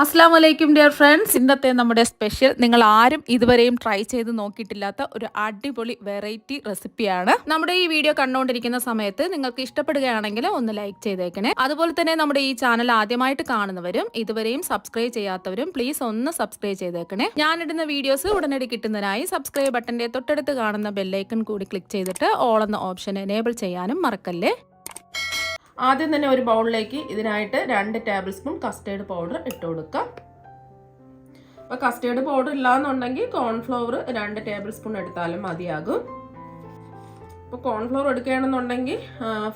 അസ്സാം വലൈക്കും dear friends. ഇന്നത്തെ നമ്മുടെ സ്പെഷ്യൽ നിങ്ങൾ ആരും ഇതുവരെയും ട്രൈ ചെയ്ത് നോക്കിയിട്ടില്ലാത്ത ഒരു അടിപൊളി വെറൈറ്റി റെസിപ്പിയാണ്. നമ്മുടെ ഈ വീഡിയോ കണ്ടുകൊണ്ടിരിക്കുന്ന സമയത്ത് നിങ്ങൾക്ക് ഇഷ്ടപ്പെടുകയാണെങ്കിൽ ഒന്ന് ലൈക്ക് ചെയ്തേക്കണേ. അതുപോലെ തന്നെ നമ്മുടെ ഈ ചാനൽ ആദ്യമായിട്ട് കാണുന്നവരും ഇതുവരെയും സബ്സ്ക്രൈബ് ചെയ്യാത്തവരും പ്ലീസ് ഒന്ന് സബ്സ്ക്രൈബ് ചെയ്തേക്കണേ. ഞാനിടുന്ന വീഡിയോസ് ഉടനടി കിട്ടുന്നതിനായി സബ്സ്ക്രൈബ് ബട്ടന്റെ തൊട്ടടുത്ത് കാണുന്ന ബെല്ലൈക്കൺ കൂടി ക്ലിക്ക് ചെയ്തിട്ട് ഓൾ എന്ന ഓപ്ഷൻ എനേബിൾ ചെയ്യാനും മറക്കല്ലേ. ആദ്യം തന്നെ ഒരു ബൗളിലേക്ക് ഇതിനായിട്ട് 2 ടേബിൾ സ്പൂൺ കസ്റ്റേർഡ് പൗഡർ ഇട്ട് കൊടുക്കാം. അപ്പോൾ കസ്റ്റേർഡ് പൗഡർ ഇല്ലാന്നുണ്ടെങ്കിൽ കോൺഫ്ലവർ 2 ടേബിൾ സ്പൂൺ എടുത്താലും മതിയാകും. അപ്പോൾ കോൺഫ്ലവർ എടുക്കുകയാണെന്നുണ്ടെങ്കിൽ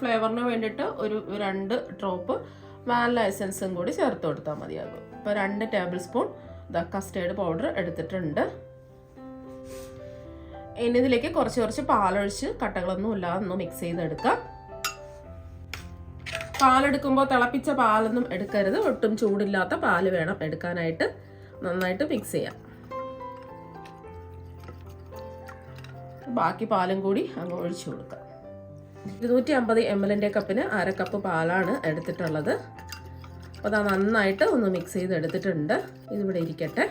ഫ്ലേവറിന് വേണ്ടിയിട്ട് ഒരു 2 ഡ്രോപ്പ് വാനില എസൻസും കൂടി ചേർത്ത് കൊടുത്താൽ മതിയാകും. അപ്പോൾ 2 ടേബിൾ സ്പൂൺ കസ്റ്റേർഡ് പൗഡർ എടുത്തിട്ടുണ്ട്. ഇനി ഇതിലേക്ക് കുറച്ച് പാലൊഴിച്ച് കട്ടകളൊന്നും ഇല്ലാതെ ഒന്ന് മിക്സ് ചെയ്തെടുക്കാം. പാലെടുക്കുമ്പോൾ തിളപ്പിച്ച പാലൊന്നും എടുക്കരുത്, ഒട്ടും ചൂടില്ലാത്ത പാല് വേണം എടുക്കാനായിട്ട്. നന്നായിട്ട് മിക്സ് ചെയ്യാം. ബാക്കി പാലും കൂടി അങ്ങ് ഒഴിച്ചു കൊടുക്കാം. 250 ml കപ്പിന് 1/2 കപ്പ് പാലാണ് എടുത്തിട്ടുള്ളത്. അപ്പോൾ അത് നന്നായിട്ട് ഒന്ന് മിക്സ് ചെയ്ത് എടുത്തിട്ടുണ്ട്. ഇതിവിടെ ഇരിക്കട്ടെ.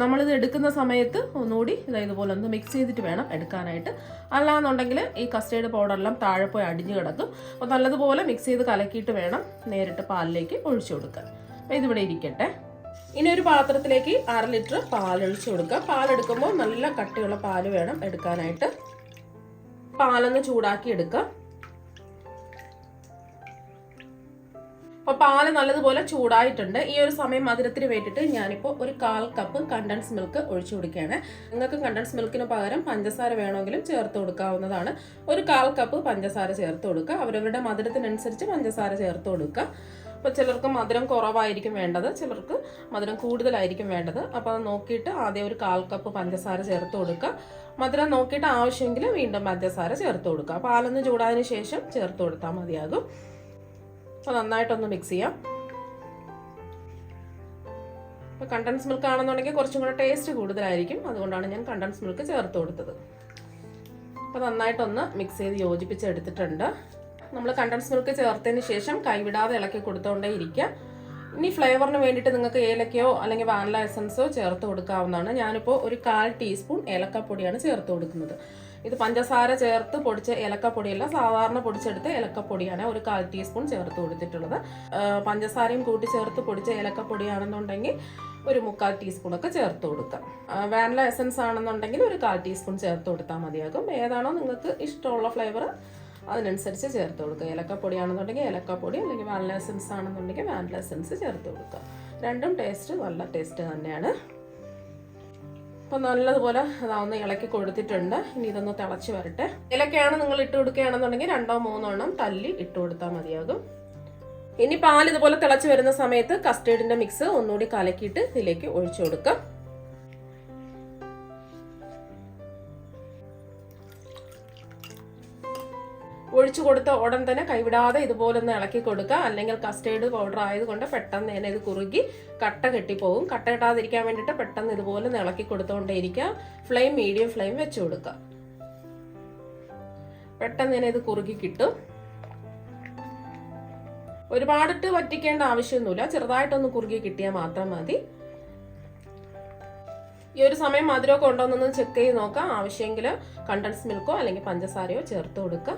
നമ്മളിത് എടുക്കുന്ന സമയത്ത് ഒന്നുകൂടി ഇതുപോലെ ഒന്ന് മിക്സ് ചെയ്തിട്ട് വേണം എടുക്കാനായിട്ട്. അല്ലാന്നുണ്ടെങ്കിൽ ഈ കസ്റ്റേർഡ് പൗഡറെല്ലാം താഴെ പോയി അടിഞ്ഞു കിടക്കും. അപ്പോൾ നല്ലതുപോലെ മിക്സ് ചെയ്ത് കലക്കിയിട്ട് വേണം നേരിട്ട് പാലിലേക്ക് ഒഴിച്ചു കൊടുക്കാൻ. അപ്പോൾ ഇതിവിടെ ഇരിക്കട്ടെ. ഇനി ഒരു പാത്രത്തിലേക്ക് 1/2 ലിറ്റർ പാലൊഴിച്ച് കൊടുക്കുക. പാലെടുക്കുമ്പോൾ നല്ല കട്ടിയുള്ള പാല് വേണം എടുക്കാനായിട്ട്. പാലൊന്ന് ചൂടാക്കി എടുക്കുക. അപ്പോൾ പാല് നല്ലതുപോലെ ചൂടായിട്ടുണ്ട്. ഈ ഒരു സമയം മധുരത്തിന് വേണ്ടിയിട്ട് ഞാനിപ്പോൾ ഒരു 1/4 കപ്പ് കണ്ടൻസ് മിൽക്ക് ഒഴിച്ചു കൊടുക്കുകയാണ്. നിങ്ങൾക്ക് കണ്ടൻസ് മിൽക്കിന് പകരം പഞ്ചസാര വേണമെങ്കിലും ചേർത്ത് കൊടുക്കാവുന്നതാണ്. ഒരു 1/4 കപ്പ് പഞ്ചസാര ചേർത്ത് കൊടുക്കുക. അവരവരുടെ മധുരത്തിനനുസരിച്ച് പഞ്ചസാര ചേർത്ത് കൊടുക്കുക. അപ്പോൾ ചിലർക്ക് മധുരം കുറവായിരിക്കും വേണ്ടത്, ചിലർക്ക് മധുരം കൂടുതലായിരിക്കും വേണ്ടത്. അപ്പോൾ അത് നോക്കിയിട്ട് ആദ്യം ഒരു 1/4 കപ്പ് പഞ്ചസാര ചേർത്ത് കൊടുക്കുക. മധുരം നോക്കിയിട്ട് ആവശ്യമെങ്കിൽ വീണ്ടും പഞ്ചസാര ചേർത്ത് കൊടുക്കുക. പാലൊന്ന് ചൂടായതിനു ശേഷം ചേർത്ത് കൊടുത്താൽ മതിയാകും. അപ്പോൾ നന്നായിട്ടൊന്ന് മിക്സ് ചെയ്യാം. ഇപ്പോൾ കണ്ടൻസ് മിൽക്ക് ആണെന്നുണ്ടെങ്കിൽ കുറച്ചും കൂടെ ടേസ്റ്റ് കൂടുതലായിരിക്കും, അതുകൊണ്ടാണ് ഞാൻ കണ്ടൻസ് മിൽക്ക് ചേർത്ത് കൊടുത്തത്. അപ്പോൾ നന്നായിട്ടൊന്ന് മിക്സ് ചെയ്ത് യോജിപ്പിച്ചെടുത്തിട്ടുണ്ട്. നമ്മൾ കണ്ടൻസ് മിൽക്ക് ചേർത്തതിന് ശേഷം കൈവിടാതെ ഇളക്കി കൊടുത്തുകൊണ്ടേ ഇരിക്കുക. ഇനി ഫ്ലേവറിന് വേണ്ടിയിട്ട് നിങ്ങൾക്ക് ഏലക്കയോ അല്ലെങ്കിൽ വാനില എസൻസോ ചേർത്ത് കൊടുക്കാവുന്നതാണ്. ഞാനിപ്പോൾ ഒരു 1/4 ടീസ്പൂൺ ഏലക്കപ്പൊടിയാണ് ചേർത്ത് കൊടുക്കുന്നത്. ഇത് പഞ്ചസാര ചേർത്ത് പൊടിച്ച ഏലക്കപ്പൊടിയല്ല, സാധാരണ പൊടിച്ചെടുത്ത ഏലക്കപ്പൊടിയാണ്. ഒരു 1/4 ടീസ്പൂൺ ചേർത്ത് കൊടുത്തിട്ടുള്ളത്. പഞ്ചസാരയും കൂട്ടി ചേർത്ത് പൊടിച്ച ഏലക്കപ്പൊടിയാണെന്നുണ്ടെങ്കിൽ ഒരു 3/4 ടീസ്പൂണൊക്കെ ചേർത്ത് കൊടുക്കാം. വാനില എസൻസ് ആണെന്നുണ്ടെങ്കിൽ ഒരു 1/4 ടീസ്പൂൺ ചേർത്ത് കൊടുത്താൽ മതിയാകും. ഏതാണോ നിങ്ങൾക്ക് ഇഷ്ടമുള്ള ഫ്ലേവർ അതിനനുസരിച്ച് ചേർത്ത് കൊടുക്കുക. ഏലക്കപ്പൊടിയാണെന്നുണ്ടെങ്കിൽ ഏലക്കപ്പൊടി, അല്ലെങ്കിൽ വാനില എസൻസ് ആണെന്നുണ്ടെങ്കിൽ വാനില എസൻസ് ചേർത്ത് കൊടുക്കുക. രണ്ടും നല്ല ടേസ്റ്റ് തന്നെയാണ്. അപ്പോൾ നല്ലതുപോലെ അതൊന്ന് ഇളക്കി കൊടുത്തിട്ടുണ്ട്. ഇനി ഇതൊന്ന് തിളച്ച് വരട്ടെ. ഇലക്കയാണ് നിങ്ങൾ ഇട്ട് കൊടുക്കുകയാണെന്നുണ്ടെങ്കിൽ 2-3 എണ്ണം തല്ലി ഇട്ട് കൊടുത്താൽ മതിയാകും. ഇനി പാൽ ഇതുപോലെ തിളച്ച് വരുന്ന സമയത്ത് കസ്റ്റേർഡിന്റെ മിക്സ് ഒന്നുകൂടി കലക്കിയിട്ട് ഇതിലേക്ക് ഒഴിച്ചു കൊടുക്കാം. ഒഴിച്ചു കൊടുത്ത ഉടൻ തന്നെ കൈവിടാതെ ഇതുപോലെ ഒന്ന് ഇളക്കി കൊടുക്കുക. അല്ലെങ്കിൽ കസ്റ്റേർഡ് പൗഡർ ആയതുകൊണ്ട് പെട്ടെന്ന് തന്നെ ഇത് കുറുകി കട്ട കെട്ടിപ്പോകും. കട്ട കെട്ടാതിരിക്കാൻ വേണ്ടിയിട്ട് പെട്ടെന്ന് ഇതുപോലെ ഒന്ന് ഇളക്കി കൊടുത്തുകൊണ്ടേ ഇരിക്കുക. ഫ്ലെയിം മീഡിയം ഫ്ലെയിം വെച്ച് കൊടുക്കുക. പെട്ടെന്ന് തന്നെ ഇത് കുറുകി കിട്ടും. ഒരുപാടിട്ട് വറ്റിക്കേണ്ട ആവശ്യമൊന്നുമില്ല, ചെറുതായിട്ടൊന്ന് കുറുകി കിട്ടിയാൽ മാത്രം മതി. ഈ ഒരു സമയം മധുരമൊക്കെ ഉണ്ടോന്നൊന്ന് ചെക്ക് ചെയ്ത് നോക്കാം. ആവശ്യമെങ്കിൽ കണ്ടൻസ് മിൽക്കോ അല്ലെങ്കിൽ പഞ്ചസാരയോ ചേർത്ത് കൊടുക്കുക.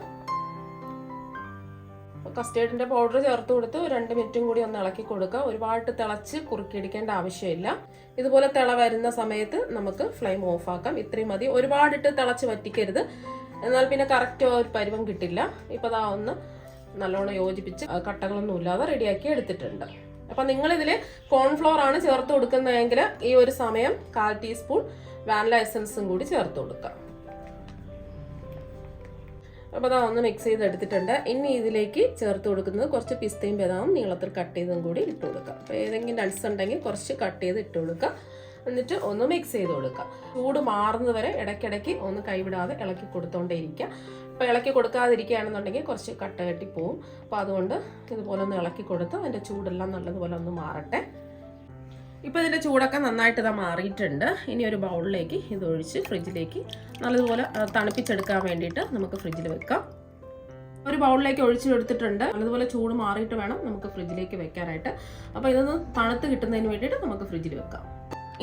കസ്റ്റേർഡിന്റെ പൗഡർ ചേർത്ത് കൊടുത്ത് 2 മിനിറ്റും കൂടി ഒന്ന് ഇളക്കി കൊടുക്കുക. ഒരുപാട് തിളച്ച് കുറുക്കിയെടുക്കേണ്ട ആവശ്യമില്ല. ഇതുപോലെ തിള വരുന്ന സമയത്ത് നമുക്ക് ഫ്ലെയിം ഓഫ് ആക്കാം. ഇത്രയും മതി. ഒരുപാടിട്ട് തിളച്ച് വറ്റിക്കരുത്, എന്നാൽ പിന്നെ കറക്റ്റ് ഒരു പരുവം കിട്ടില്ല. ഇപ്പൊ അതാ ഒന്ന് നല്ലോണം യോജിപ്പിച്ച് കട്ടകളൊന്നും ഇല്ലാതെ റെഡിയാക്കി എടുത്തിട്ടുണ്ട്. അപ്പൊ നിങ്ങളിതിൽ കോൺഫ്ലോർ ആണ് ചേർത്ത് കൊടുക്കുന്നതെങ്കിൽ ഈ ഒരു സമയം 1/4 ടീസ്പൂൺ വാനില എസൻസും കൂടി ചേർത്ത് കൊടുക്കാം. അപ്പോൾ അതാ ഒന്ന് മിക്സ് ചെയ്ത് എടുത്തിട്ടുണ്ട്. ഇനി ഇതിലേക്ക് ചേർത്ത് കൊടുക്കുന്നത് കുറച്ച് പിസ്തയും ബദാമും നീളത്തിൽ കട്ട് ചെയ്തും കൂടി ഇട്ട് കൊടുക്കുക. അപ്പോൾ ഏതെങ്കിലും നട്ട്സ് ഉണ്ടെങ്കിൽ കുറച്ച് കട്ട് ചെയ്ത് ഇട്ട് കൊടുക്കുക. എന്നിട്ട് ഒന്ന് മിക്സ് ചെയ്ത് കൊടുക്കുക. ചൂട് മാറുന്നത് വരെ ഇടയ്ക്കിടയ്ക്ക് ഒന്ന് കൈവിടാതെ ഇളക്കി കൊടുത്തോണ്ടേ ഇരിക്കുക. അപ്പോൾ ഇളക്കി കൊടുക്കാതിരിക്കുകയാണെന്നുണ്ടെങ്കിൽ കുറച്ച് കട്ട കെട്ടി പോവും. അപ്പോൾ അതുകൊണ്ട് ഇതുപോലെ ഒന്ന് ഇളക്കി കൊടുത്ത് അതിൻ്റെ ചൂടെല്ലാം നല്ലതുപോലെ ഒന്ന് മാറട്ടെ. ഇപ്പോൾ ഇതിൻ്റെ ചൂടൊക്കെ നന്നായിട്ട് ഇതാ മാറിയിട്ടുണ്ട്. ഇനി ഒരു ബൗളിലേക്ക് ഇതൊഴിച്ച് ഫ്രിഡ്ജിലേക്ക് നല്ലതുപോലെ തണുപ്പിച്ചെടുക്കാൻ വേണ്ടിയിട്ട് നമുക്ക് ഫ്രിഡ്ജിൽ വെക്കാം. ഒരു ബൗളിലേക്ക് ഒഴിച്ചെടുത്തിട്ടുണ്ട്. അതുപോലെ ചൂട് മാറിയിട്ട് വേണം നമുക്ക് ഫ്രിഡ്ജിലേക്ക് വെക്കാനായിട്ട്. അപ്പോൾ ഇതൊന്ന് തണുത്ത് കിട്ടുന്നതിന് വേണ്ടിയിട്ട് നമുക്ക് ഫ്രിഡ്ജിൽ വെക്കാം.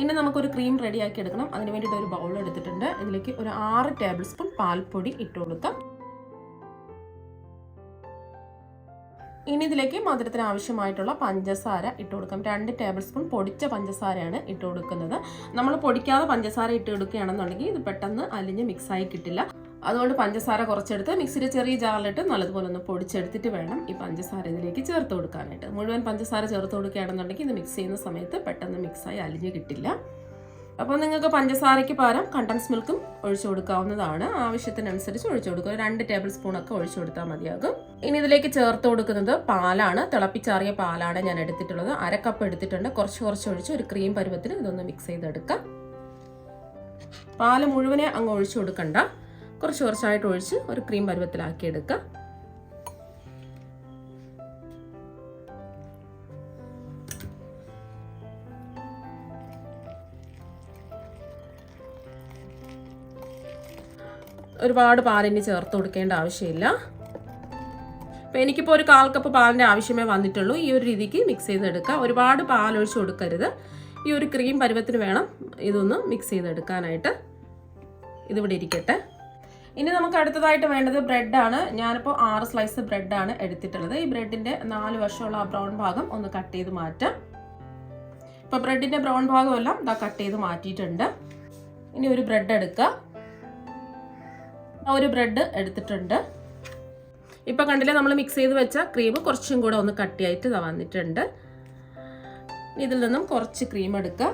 ഇനി നമുക്കൊരു ക്രീം റെഡിയാക്കി എടുക്കണം. അതിന് വേണ്ടിയിട്ട് ഒരു ബൗൾ എടുത്തിട്ടുണ്ട്. ഇതിലേക്ക് ഒരു 6 ടേബിൾ സ്പൂൺ പാൽപ്പൊടി ഇട്ട് കൊടുക്കാം. ഇനി ഇതിലേക്ക് മധുരത്തിന് ആവശ്യമായിട്ടുള്ള പഞ്ചസാര ഇട്ട് കൊടുക്കാം. 2 ടേബിൾ സ്പൂൺ പൊടിച്ച പഞ്ചസാരയാണ് ഇട്ട് കൊടുക്കുന്നത്. നമ്മൾ പൊടിക്കാതെ പഞ്ചസാര ഇട്ട് കൊടുക്കുകയാണെന്നുണ്ടെങ്കിൽ ഇത് പെട്ടെന്ന് അലിഞ്ഞ് മിക്സായി കിട്ടില്ല. അതുകൊണ്ട് പഞ്ചസാര കുറച്ചെടുത്ത് മിക്സിയിൽ ചെറിയ ജാറിലിട്ട് നല്ലതുപോലെ ഒന്ന് പൊടിച്ചെടുത്തിട്ട് വേണം ഈ പഞ്ചസാര ഇതിലേക്ക് ചേർത്ത് കൊടുക്കാനായിട്ട്. മുഴുവൻ പഞ്ചസാര ചേർത്ത് കൊടുക്കുകയാണെന്നുണ്ടെങ്കിൽ ഇത് മിക്സ് ചെയ്യുന്ന സമയത്ത് പെട്ടെന്ന് മിക്സായി അലിഞ്ഞ് കിട്ടില്ല. അപ്പോൾ നിങ്ങൾക്ക് പഞ്ചസാരയ്ക്ക് പകരം കണ്ടൻസ് മിൽക്കും ഒഴിച്ചു കൊടുക്കാവുന്നതാണ്. ആവശ്യത്തിനനുസരിച്ച് ഒഴിച്ചു കൊടുക്കുക. 2 ടേബിൾ സ്പൂണൊക്കെ ഒഴിച്ചു കൊടുത്താൽ മതിയാകും. ഇനി ഇതിലേക്ക് ചേർത്ത് കൊടുക്കുന്നത് പാലാണ്. തിളപ്പിച്ചാറിയ പാലാണ് ഞാൻ എടുത്തിട്ടുള്ളത്. 1/2 കപ്പ് എടുത്തിട്ടുണ്ട്. കുറച്ച് ഒഴിച്ച് ഒരു ക്രീം പരുവത്തിന് ഇതൊന്ന് മിക്സ് ചെയ്തെടുക്കാം. പാല് മുഴുവനെ അങ്ങ് ഒഴിച്ചു കൊടുക്കണ്ട. കുറച്ചായിട്ട് ഒഴിച്ച് ഒരു ക്രീം പരുവത്തിലാക്കി എടുക്കുക. ഒരുപാട് പാലിന് ചേർത്ത് കൊടുക്കേണ്ട ആവശ്യമില്ല. അപ്പോൾ എനിക്കിപ്പോൾ ഒരു 1/4 കപ്പ് പാലിൻ്റെ ആവശ്യമേ വന്നിട്ടുള്ളൂ. ഈ ഒരു രീതിക്ക് മിക്സ് ചെയ്തെടുക്കുക. ഒരുപാട് പാലൊഴിച്ച് കൊടുക്കരുത്. ഈ ഒരു ക്രീം പരുവത്തിന് വേണം ഇതൊന്ന് മിക്സ് ചെയ്തെടുക്കാനായിട്ട്. ഇതിവിടെ ഇരിക്കട്ടെ. ഇനി നമുക്ക് അടുത്തതായിട്ട് വേണ്ടത് ബ്രെഡാണ്. ഞാനിപ്പോൾ 6 സ്ലൈസ് ബ്രെഡാണ് എടുത്തിട്ടുള്ളത്. ഈ ബ്രെഡിൻ്റെ 4 വശമുള്ള ആ ബ്രൗൺ ഭാഗം ഒന്ന് കട്ട് ചെയ്ത് മാറ്റാം. ഇപ്പോൾ ബ്രെഡിൻ്റെ ബ്രൗൺ ഭാഗമെല്ലാം ഇതാ കട്ട് ചെയ്ത് മാറ്റിയിട്ടുണ്ട്. ഇനി ഒരു ബ്രെഡ് എടുക്കുക. ഒരു ബ്രെഡ് എടുത്തിട്ടുണ്ട്. ഇപ്പോൾ കണ്ടില്ലേ, നമ്മൾ മിക്സ് ചെയ്ത് വെച്ച ക്രീം കുറച്ചും കൂടെ ഒന്ന് കട്ടിയായിട്ട് വന്നിട്ടുണ്ട്. ഇതിൽ നിന്നും കുറച്ച് ക്രീം എടുക്കുക.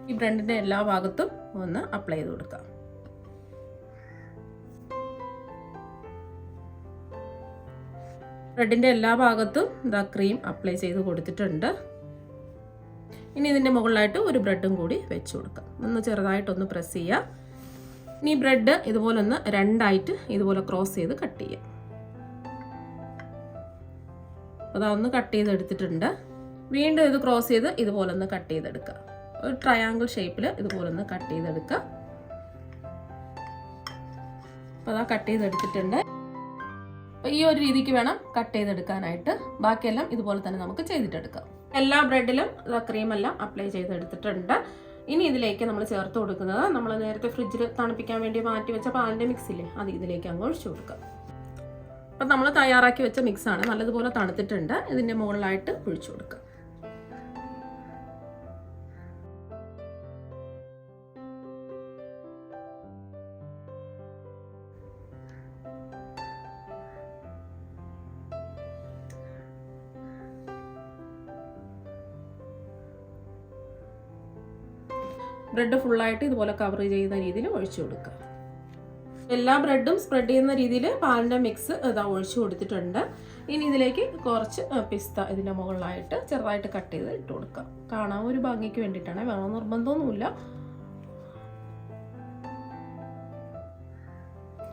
ഈ ബ്രെഡിൻ്റെ എല്ലാ ഭാഗത്തും ഒന്ന് അപ്ലൈ ചെയ്ത് കൊടുക്കാം. ബ്രെഡിൻ്റെ എല്ലാ ഭാഗത്തും ഇതാ ക്രീം അപ്ലൈ ചെയ്ത് കൊടുത്തിട്ടുണ്ട്. ഇനി ഇതിൻ്റെ മുകളിലായിട്ട് ഒരു ബ്രെഡും കൂടി വെച്ച് കൊടുക്കാം. ഒന്ന് ചെറുതായിട്ടൊന്ന് പ്രസ് ചെയ്യുക. ഇനി ബ്രെഡ് ഇതുപോലെ ഒന്ന് 2ആയിട്ട് ഇതുപോലെ ക്രോസ് ചെയ്ത് കട്ട് ചെയ്യാം. അതൊന്ന് കട്ട് ചെയ്തെടുത്തിട്ടുണ്ട്. വീണ്ടും ഇത് ക്രോസ് ചെയ്ത് ഇതുപോലെ ഒന്ന് കട്ട് ചെയ്തെടുക്കുക. ഒരു ട്രയാങ്കിൾ ഷേപ്പിൽ ഇതുപോലെ ഒന്ന് കട്ട് ചെയ്തെടുക്കുക. അപ്പോൾ അതാ കട്ട് ചെയ്തെടുത്തിട്ടുണ്ട്. അപ്പോൾ ഈ ഒരു രീതിക്ക് വേണം കട്ട് ചെയ്തെടുക്കാനായിട്ട്. ബാക്കിയെല്ലാം ഇതുപോലെ തന്നെ നമുക്ക് ചെയ്തിട്ടെടുക്കാം. എല്ലാ ബ്രെഡിലും ക്രീമെല്ലാം അപ്ലൈ ചെയ്തെടുത്തിട്ടുണ്ട്. ഇനി ഇതിലേക്ക് നമ്മൾ ചേർത്ത് കൊടുക്കുന്നത് നമ്മൾ നേരത്തെ ഫ്രിഡ്ജിൽ തണുപ്പിക്കാൻ വേണ്ടി മാറ്റി വെച്ച പാലിൻ്റെ മിക്സില്ലേ, അത് ഇതിലേക്ക് അങ്ങ് ഒഴിച്ചു കൊടുക്കാം. അപ്പം നമ്മൾ തയ്യാറാക്കി വെച്ച മിക്സാണ്. നല്ലതുപോലെ തണുത്തിട്ടുണ്ട്. ഇതിൻ്റെ മുകളിലായിട്ട് ഒഴിച്ചു കൊടുക്കാം. ബ്രെഡ് ഫുള്ളായിട്ട് ഇതുപോലെ കവർ ചെയ്യുന്ന രീതിയിൽ ഒഴിച്ചു കൊടുക്കുക. എല്ലാ ബ്രെഡും സ്പ്രെഡ് ചെയ്യുന്ന രീതിയിൽ പാലിൻ്റെ മിക്സ് ഇതാ ഒഴിച്ചു കൊടുത്തിട്ടുണ്ട്. ഇനി ഇതിലേക്ക് കുറച്ച് പിസ്ത ഇതിൻ്റെ മുകളിലായിട്ട് ചെറുതായിട്ട് കട്ട് ചെയ്ത് ഇട്ട് കൊടുക്കാം. കാണാൻ ഒരു ഭംഗിക്ക് വേണ്ടിയിട്ടാണ്, വേണം നിർബന്ധമൊന്നുമില്ല.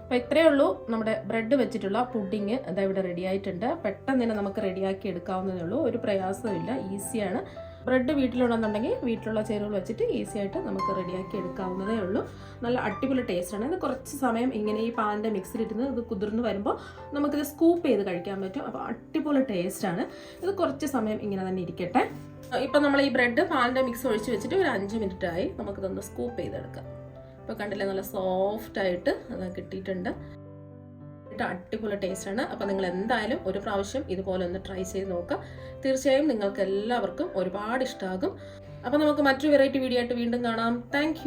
അപ്പോൾ ഇത്രയേ ഉള്ളൂ നമ്മുടെ ബ്രെഡ് വെച്ചിട്ടുള്ള പുഡിങ്. ഇതാ ഇവിടെ റെഡി ആയിട്ടുണ്ട്. പെട്ടെന്ന് തന്നെ നമുക്ക് റെഡിയാക്കി എടുക്കാവുന്നതേ ഉള്ളൂ. ഒരു പ്രയാസമില്ല, ഈസിയാണ്. ബ്രെഡ് വീട്ടിലുണ്ടെന്നുണ്ടെങ്കിൽ വീട്ടിലുള്ള ചേരുവകൾ വെച്ചിട്ട് ഈസി ആയിട്ട് നമുക്ക് റെഡിയാക്കി എടുക്കാവുന്നതേ ഉള്ളൂ. നല്ല അടിപൊളി ടേസ്റ്റാണ്. ഇത് കുറച്ച് സമയം ഇങ്ങനെ ഈ പാലിൻ്റെ മിക്സിലിരുന്ന് ഇത് കുതിർന്ന് വരുമ്പോൾ നമുക്കിത് സ്കൂപ്പ് ചെയ്ത് കഴിക്കാൻ പറ്റും. അപ്പോൾ അടിപൊളി ടേസ്റ്റാണ്. ഇത് കുറച്ച് സമയം ഇങ്ങനെ തന്നെ ഇരിക്കട്ടെ. ഇപ്പം നമ്മൾ ഈ ബ്രെഡ് പാലിൻ്റെ മിക്സ് ഒഴിച്ച് വെച്ചിട്ട് ഒരു 5 മിനിറ്റായി. നമുക്കിതൊന്ന് സ്കൂപ്പ് ചെയ്തെടുക്കാം. ഇപ്പോൾ കണ്ടില്ലേ, നല്ല സോഫ്റ്റായിട്ട് അത് കിട്ടിയിട്ടുണ്ട്. അടിപൊളി ടേസ്റ്റാണ്. അപ്പോൾ നിങ്ങൾ എന്തായാലും ഒരു പ്രാവശ്യം ഇതുപോലെ ഒന്ന് ട്രൈ ചെയ്ത് നോക്കുക. തീർച്ചയായും നിങ്ങൾക്ക് എല്ലാവർക്കും ഒരുപാട് ഇഷ്ടമാകും. അപ്പോൾ നമുക്ക് മറ്റൊരു വെറൈറ്റി വീഡിയോ ആയിട്ട് വീണ്ടും കാണാം. താങ്ക്